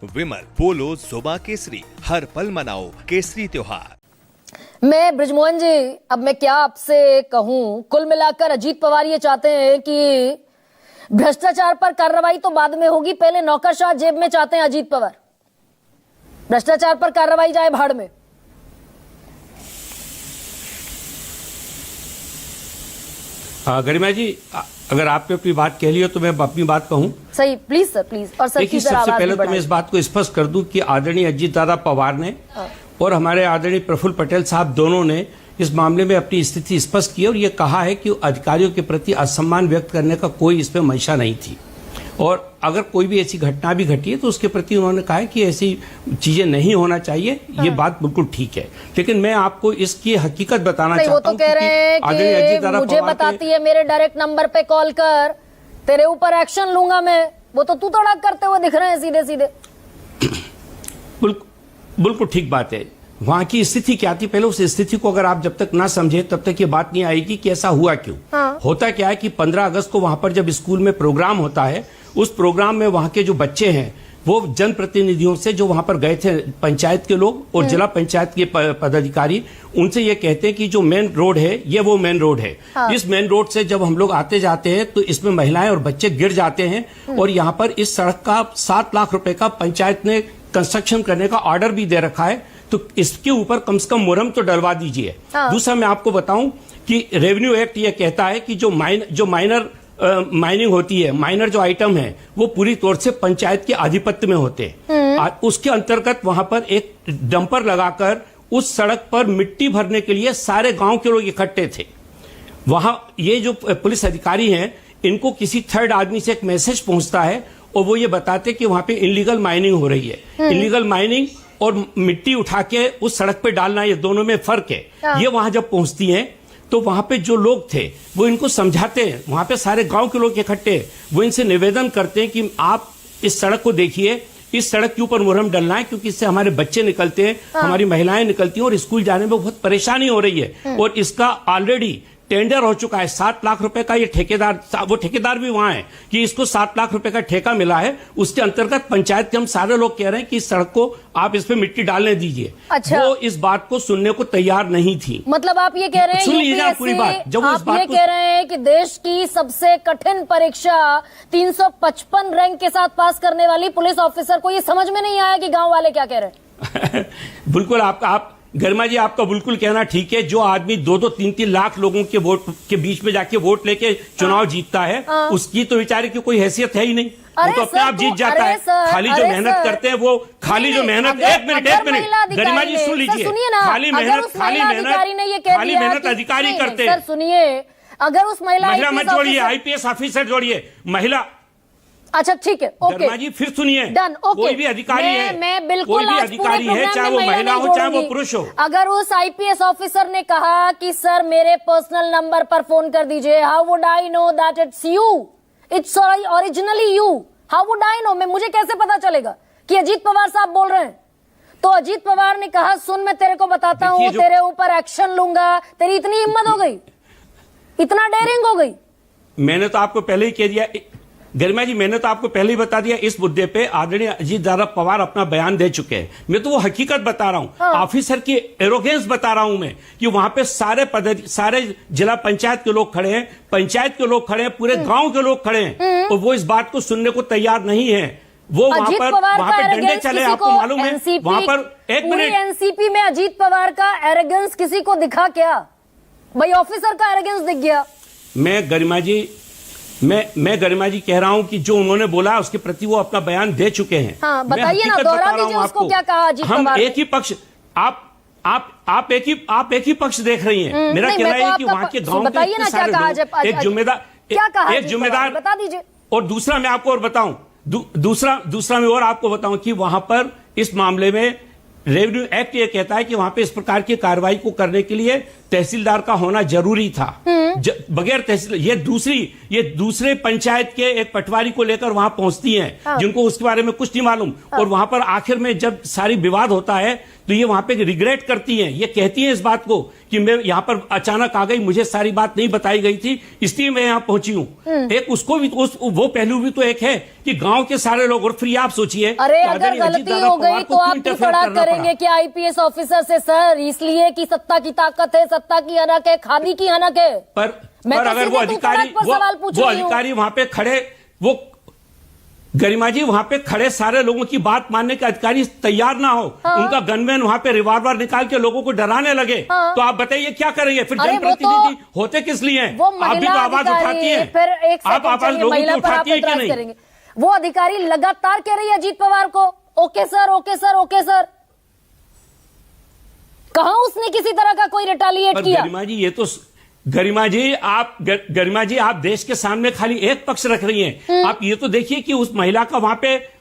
विमल पोलो जुबा केसरी, हर पल मनाओ केसरी त्योहार। मैं बृजमोहन जी, अब मैं क्या आपसे कहूं, कुल मिलाकर अजीत पवार ये चाहते हैं कि भ्रष्टाचार पर कार्रवाई तो बाद में होगी, पहले नौकरशाह जेब में चाहते हैं अजीत पवार। भ्रष्टाचार पर कार्रवाई जाए भाड़ में। गरिमा जी, अगर आपने अपनी बात कह ली हो तो मैं अपनी बात कहूं। सही, प्लीज सर, प्लीज। और सर की सबसे पहले तो मैं इस बात को स्पष्ट कर दूं कि आदरणीय अजीत दादा पवार ने और हमारे आदरणीय प्रफुल्ल पटेल साहब दोनों ने इस मामले में अपनी स्थिति स्पष्ट की और ये कहा है कि अधिकारियों के प्रति असम्मान व्यक्त करने का कोई इसमें मंशा नहीं थी। और अगर कोई भी ऐसी घटना भी घटी है तो उसके प्रति उन्होंने कहा है कि ऐसी चीजें नहीं होना चाहिए। ये बात बिल्कुल ठीक है, लेकिन मैं आपको इसकी हकीकत बताना चाहता हूं। वो तो कह रहे हैं कि मुझे बताती है मेरे डायरेक्ट नंबर पे कॉल कर, तेरे ऊपर एक्शन लूंगा मैं। वो तो तू तड़ाक करते हुए दिख रहे हैं सीधे सीधे। बिल्कुल ठीक बात है। वहां की स्थिति क्या थी, पहले उस स्थिति को अगर आप जब तक ना समझे तब तक ये बात नहीं आएगी कि ऐसा हुआ क्यों। होता क्या है कि 15 अगस्त को वहां पर जब स्कूल में प्रोग्राम होता है, उस प्रोग्राम में वहां के जो बच्चे हैं वो जनप्रतिनिधियों से जो वहां पर गए थे, पंचायत के लोग और जिला पंचायत के पदाधिकारी, उनसे ये कहते हैं कि जो मेन रोड है ये वो मेन रोड है। इस मेन रोड से जब हम लोग आते जाते हैं तो इसमें महिलाएं और बच्चे गिर जाते हैं और यहाँ पर इस सड़क का 7 लाख रुपए का पंचायत ने कंस्ट्रक्शन करने का ऑर्डर भी दे रखा है, तो इसके ऊपर कम से कम मुरम्मत तो डलवा दीजिए। दूसरा मैं आपको बताऊं कि रेवेन्यू एक्ट ये कहता है कि जो माइनर माइनिंग होती है, माइनर जो आइटम है वो पूरी तौर से पंचायत के आधिपत्य में होते हैं। उसके अंतर्गत वहां पर एक डंपर लगाकर उस सड़क पर मिट्टी भरने के लिए सारे गांव के लोग इकट्ठे थे। वहां ये जो पुलिस अधिकारी हैं, इनको किसी थर्ड आदमी से एक मैसेज पहुंचता है और वो ये बताते कि वहां पे इलीगल माइनिंग हो रही है। इलीगल माइनिंग और मिट्टी उठा के उस सड़क पे डालना, ये दोनों में फर्क है। ये वहां जब पहुंचती हैं तो वहां पे जो लोग थे वो इनको समझाते हैं, वहां पे सारे गांव के लोग इकट्ठे, वो इनसे निवेदन करते हैं कि आप इस सड़क को देखिए, इस सड़क के ऊपर मुरम्मत डलना है क्योंकि इससे हमारे बच्चे निकलते हैं, हमारी महिलाएं निकलती हैं और स्कूल जाने में बहुत परेशानी हो रही है। और इसका ऑलरेडी टेंडर हो चुका है 7 लाख रुपए का। ये ठेकेदार, वो ठेकेदार भी वहां है कि इसको 7 लाख रुपए का ठेका मिला है। उसके अंतर्गत पंचायत के हम सारे लोग कह रहे हैं कि इस सड़क को आप इस पे मिट्टी डालने दीजिए। अच्छा। वो इस बात को सुनने को तैयार नहीं थी। मतलब आप ये कह रहे हैं, पूरी बात, जब आप ये कह रहे हैं कि देश की सबसे कठिन परीक्षा 355 रैंक के साथ पास करने वाली पुलिस ऑफिसर को ये समझ में नहीं आया कि गांव वाले क्या कह रहे हैं। बिल्कुल, आप गरिमा जी, आपका बिल्कुल कहना ठीक है। जो आदमी 2-2, 3-3 लाख लोगों के वोट के बीच में जाके वोट लेके चुनाव जीतता है, उसकी तो बेचारे की कोई हैसियत है ही नहीं। वो तो अपने आप जीत जाता है। खाली जो मेहनत करते हैं वो, खाली जो मेहनत, एक मिनट गरिमा जी सुन लीजिए, खाली मेहनत अधिकारी करते हैं। सुनिए, अगर उस महिला मत जोड़िए, आईपीएस ऑफिसर जोड़िए, महिला। अच्छा ठीक है, ओके जी, फिर सुनिए, डन, ओके। कोई भी अधिकारी है, मैं बिल्कुल, कोई भी अधिकारी है, चाहे वो महिला हो चाहे वो पुरुष हो, अगर उस आईपीएस ऑफिसर ने कहा कि सर मेरे पर्सनल नंबर पर फोन कर दीजिए, how would I know that it's you, it's originally you, how would I know, मुझे कैसे पता चलेगा कि अजीत पवार साहब बोल रहे हैं। तो अजीत पवार ने कहा सुन, मैं तेरे को बताता हूं, तेरे ऊपर एक्शन लूंगा। तेरी इतनी हिम्मत हो गई, इतना डेयरिंग हो गई। मैंने तो आपको पहले ही कह दिया गरिमा जी, मैंने तो आपको पहले ही बता दिया, इस मुद्दे पे आदरणीय अजीत दादा पवार अपना बयान दे चुके हैं। मैं तो वो हकीकत बता रहा हूं, ऑफिसर की एरोगेंस बता रहा हूं मैं, कि वहां पे सारे जिला पंचायत के लोग खड़े हैं, पंचायत के लोग खड़े हैं, पूरे गांव के लोग खड़े हैं और वो इस बात को सुनने को तैयार नहीं है। वो वहां पर डंडे चले, आपको मालूम है। वहां पर एक मिनट, एनसीपी में अजीत पवार का एरोगेंस किसी को दिखा क्या? भाई ऑफिसर का एरोगेंस दिख गया। मैं गरिमा जी कह रहा हूं कि जो उन्होंने बोला उसके प्रति वो अपना बयान दे चुके हैं। हाँ, बताइए ना, दोहरा दीजिए उसको, क्या कहा अजीत पवार ने? हम एक ही पक्ष, आप एक ही पक्ष देख रही हैं। मेरा कहना है कि वहां के गांव के एक जिम्मेदार बता दीजिए। और दूसरा मैं आपको और बताऊं, दूसरा मैं और आपको बताऊं कि वहां पर इस मामले में रेवेन्यू एक्ट ये कहता है कि वहां पे इस प्रकार की कार्रवाई को करने के लिए तहसीलदार का होना जरूरी था। बगैर तहसील, ये दूसरे पंचायत के एक पटवारी को लेकर वहां पहुंचती हैं, जिनको उसके बारे में कुछ नहीं मालूम। और वहां पर आखिर में जब सारी विवाद होता है तो ये वहां पे रिग्रेट करती हैं, ये कहती हैं इस बात को कि मैं यहाँ पर अचानक आ गई, मुझे सारी बात नहीं बताई गई थी, इसलिए मैं यहाँ पहुंची हूँ। एक उसको भी वो पहलू भी तो एक है कि गांव के सारे लोग, और फिर आप सोचिए, अरे अगर गलती हो गई तो आप क्यों तड़ाक करेंगे कि आईपीएस ऑफिसर से? सर इसलिए कि सत्ता की ताकत है, सत्ता की हनक है, खादी की हनक है। पर अगर वो अधिकारी वहां पे खड़े, वो गरिमा जी वहां पे खड़े सारे लोगों की बात मानने के अधिकारी तैयार ना हो, उनका गनमैन वहां पे रिवॉल्वर निकाल के लोगों को डराने लगे, तो आप बताइए क्या करेंगे? फिर जनप्रतिनिधि होते किस लिए हैं? आप भी तो आवाज उठाती हैं, आप आवाज लोगों की उठाती है कि नहीं? वो अधिकारी लगातार कह रही है अजीत पवार को, okay sir, okay sir, okay sir. कहां उसने किसी तरह का कोई रिटेलिएट किया? गरिमा जी आप देश के सामने खाली एक पक्ष रख रही हैं। आप ये तो देखिए कि उस महिला का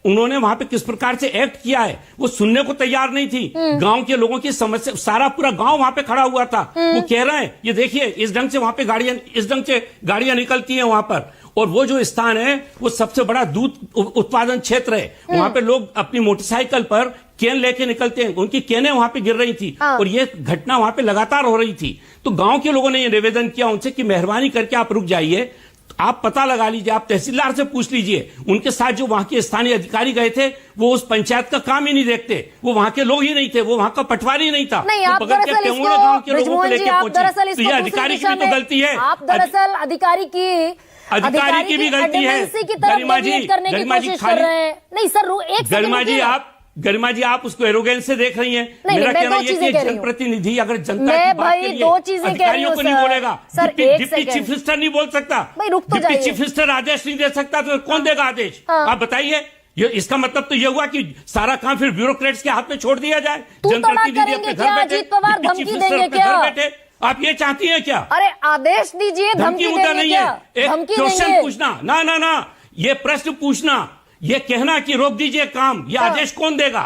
उन्होंने वहां पे किस प्रकार से एक्ट किया है, वो सुनने को तैयार नहीं थी। गांव के लोगों की समस्या, सारा पूरा गांव वहां पे खड़ा हुआ था, वो कह रहे हैं ये देखिए इस ढंग से वहां पे गाड़ियां निकलती हैं वहां पर, और वो जो स्थान है वो सबसे बड़ा दूध उत्पादन क्षेत्र है। वहां पे लोग अपनी मोटरसाइकिल पर केन लेके निकलते हैं, उनकी केनें वहां पे गिर रही थी, और ये घटना वहां पे लगातार हो रही थी। तो गांव के लोगों ने ये निवेदन किया उनसे कि मेहरबानी करके आप रुक जाइए, आप पता लगा लीजिए, आप तहसीलदार से पूछ लीजिए। उनके साथ जो वहां के स्थानीय अधिकारी गए थे वो उस पंचायत का काम ही नहीं देखते, वो वहां के लोग ही नहीं थे, वो वहां का पटवारी नहीं था, वो बगल के पेंगुड़े गांव के लोगों को लेकर पहुंची। तो ये अधिकारी की भी तो गलती है। आप दरअसल अधिकारी की भी गलती है। गरिमा जी नहीं सर, गरिमा जी आप उसको एरोगेंस से देख रही हैं। मेरा कहना है कि जनप्रतिनिधि अगर जनता की बात के लिए अधिकारियों को नहीं बोलेगा, डिप्टी चीफ मिनिस्टर नहीं बोल सकता, डिप्टी चीफ मिनिस्टर आदेश नहीं दे सकता, तो कौन देगा आदेश? आप बताइए। ये इसका मतलब तो ये हुआ कि सारा काम फिर ब्यूरोक्रेट्स के हाथ में छोड़ दिया जाए, जनप्रतिनिधि अपने घर बैठे, डिप्टी चीफ मिनिस्टर अपने घर बैठे। आप ये चाहती हैं क्या? अरे आदेश दीजिए, धमकी मुद्दा नहीं है, एक क्वेश्चन पूछना, ना ये प्रश्न पूछना, ये कहना कि रोक दीजिए काम, ये आदेश कौन देगा?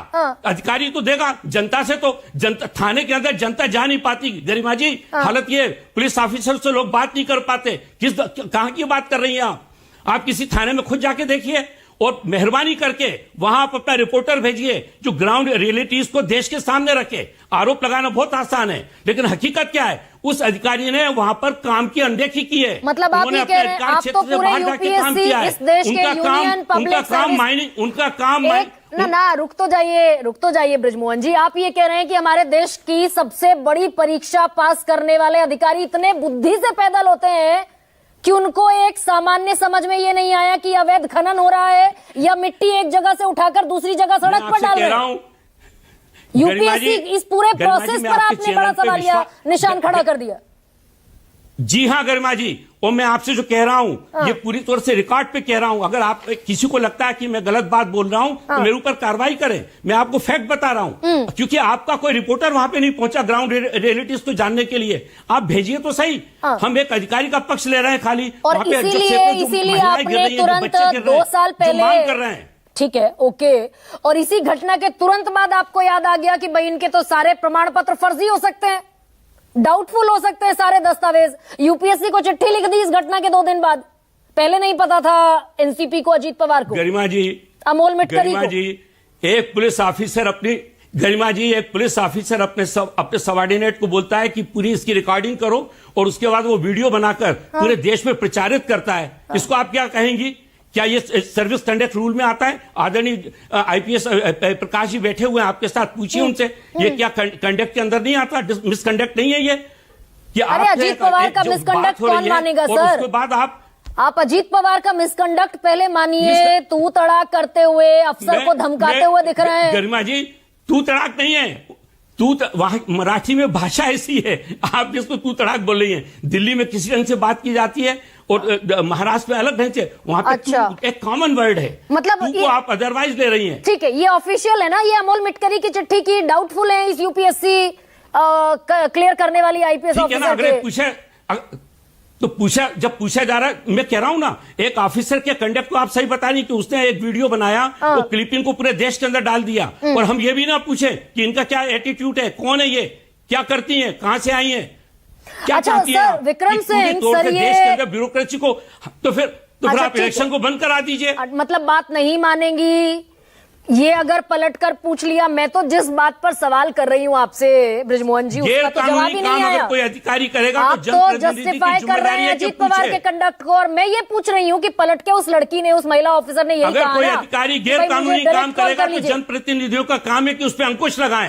अधिकारी तो देगा, जनता से तो जनता, थाने के अंदर जनता जा नहीं पाती गरिमा जी। हालत ये पुलिस ऑफिसर से लोग बात नहीं कर पाते। कहां की बात कर रही हैं आप किसी थाने में खुद जाके देखिए, और मेहरबानी करके वहां आप अपना रिपोर्टर भेजिए जो ग्राउंड रियलिटीज को देश के सामने रखे। आरोप लगाना बहुत आसान है, लेकिन हकीकत क्या है? उस अधिकारी ने वहां पर काम की अनदेखी की है। मतलब आप ये कह रहे हैं आप तो पूरे यूपीएससी इस देश के यूनियन पब्लिक सर्विस, उनका काम ना रुक तो जाइए बृजमोहन जी, आप ये कह रहे हैं कि हमारे देश की सबसे बड़ी परीक्षा पास करने वाले अधिकारी इतने बुद्धि से पैदल होते हैं कि उनको एक सामान्य समझ में ये नहीं आया कि अवैध खनन हो रहा है या मिट्टी एक जगह से उठाकर दूसरी जगह सड़क पर डाल रहे हैं। यूपीएससी इस पूरे प्रोसेस पर आपने बड़ा सवालिया निशान खड़ा कर दिया। जी हाँ गरिमा जी, और मैं आपसे जो कह रहा हूं ये पूरी तौर से रिकॉर्ड पे कह रहा हूं। अगर आप किसी को लगता है कि मैं गलत बात बोल रहा हूं तो मेरे ऊपर कार्रवाई करें। मैं आपको फैक्ट बता रहा हूं, क्योंकि आपका कोई रिपोर्टर वहां पे नहीं पहुंचा ग्राउंड रियलिटीज को जानने के लिए। आप भेजिए तो सही। हम एक अधिकारी का पक्ष ले रहे हैं खाली, और इसीलिए आपने तुरंत 2 साल पहले मांग कर रहे हैं। ठीक है, ओके। और इसी घटना के तुरंत बाद आपको याद आ गया कि भाई इनके तो सारे प्रमाण पत्र फर्जी हो सकते हैं, डाउटफुल हो सकते हैं सारे दस्तावेज। यूपीएससी को चिट्ठी लिख दी इस घटना के 2 दिन बाद। पहले नहीं पता था एनसीपी को, अजीत पवार को, गरिमा जी, अमोल मिटकरी को। एक पुलिस ऑफिसर अपने सबऑर्डिनेट को बोलता है कि पूरी इसकी रिकॉर्डिंग करो, और उसके बाद वो वीडियो बनाकर पूरे देश में प्रचारित करता है। इसको आप क्या कहेंगी? क्या ये सर्विस कंडक्ट रूल में आता है? आदरणीय आईपीएस प्रकाश जी बैठे हुए हैं आपके साथ, पूछिए उनसे, ये क्या कंडक्ट के अंदर नहीं आता? मिसकंडक्ट नहीं है ये? अरे अजीत पवार का मिसकंडक्ट कौन मानेगा सर? उसके बाद आप अजीत पवार का मिसकंडक्ट पहले मानिए। तू तड़ाक करते हुए, अफसर को धमकाते हुए दिख रहे हैं। गरिमा जी, तू तड़ाक नहीं है, वहां मराठी में भाषा ऐसी है, आप जिसको तू तड़ाक बोल रही हैं। दिल्ली में किसी ढंग से बात की जाती है और महाराष्ट्र में अलग ढंग से, वहां पे अच्छा। एक कॉमन वर्ड है, मतलब तू को आप अदरवाइज ले रही हैं। ठीक है, ये ऑफिशियल है ना, ये अमोल मिटकरी की चिट्ठी की डाउटफुल है इस यूपीएससी क्लियर करने वाली आईपीएस ऑफिसर तो जब पूछा जा रहा है, मैं कह रहा हूं ना, एक ऑफिसर के कंडक्ट को आप सही बता रही कि उसने एक वीडियो बनाया, वो क्लिपिंग को पूरे देश के अंदर डाल दिया, और हम ये भी ना पूछे कि इनका क्या एटीट्यूड है, कौन है ये, क्या करती हैं, कहां से आई हैं, क्या चाहती है विक्रम सिंह सर, देश के अंदर ब्यूरोक्रेसी को, तो फिर आप इलेक्शन को बंद करा दीजिए। मतलब बात नहीं मानेंगी, ये अगर पलटकर पूछ लिया, मैं तो जिस बात पर सवाल कर रही हूँ आपसे बृजमोहन जी, उसका तो जवाब ही नहीं आया। कोई अधिकारी करेगा आप तो जस्टिफाई कर रहे हैं अजीत पवार के कंडक्ट को, और मैं ये पूछ रही हूँ कि पलट के उस लड़की ने, उस महिला ऑफिसर ने यही कहा अगर कोई अधिकारी गैर कानूनी काम करेगा तो जनप्रतिनिधियों का काम है कि उस पर अंकुश लगाएं।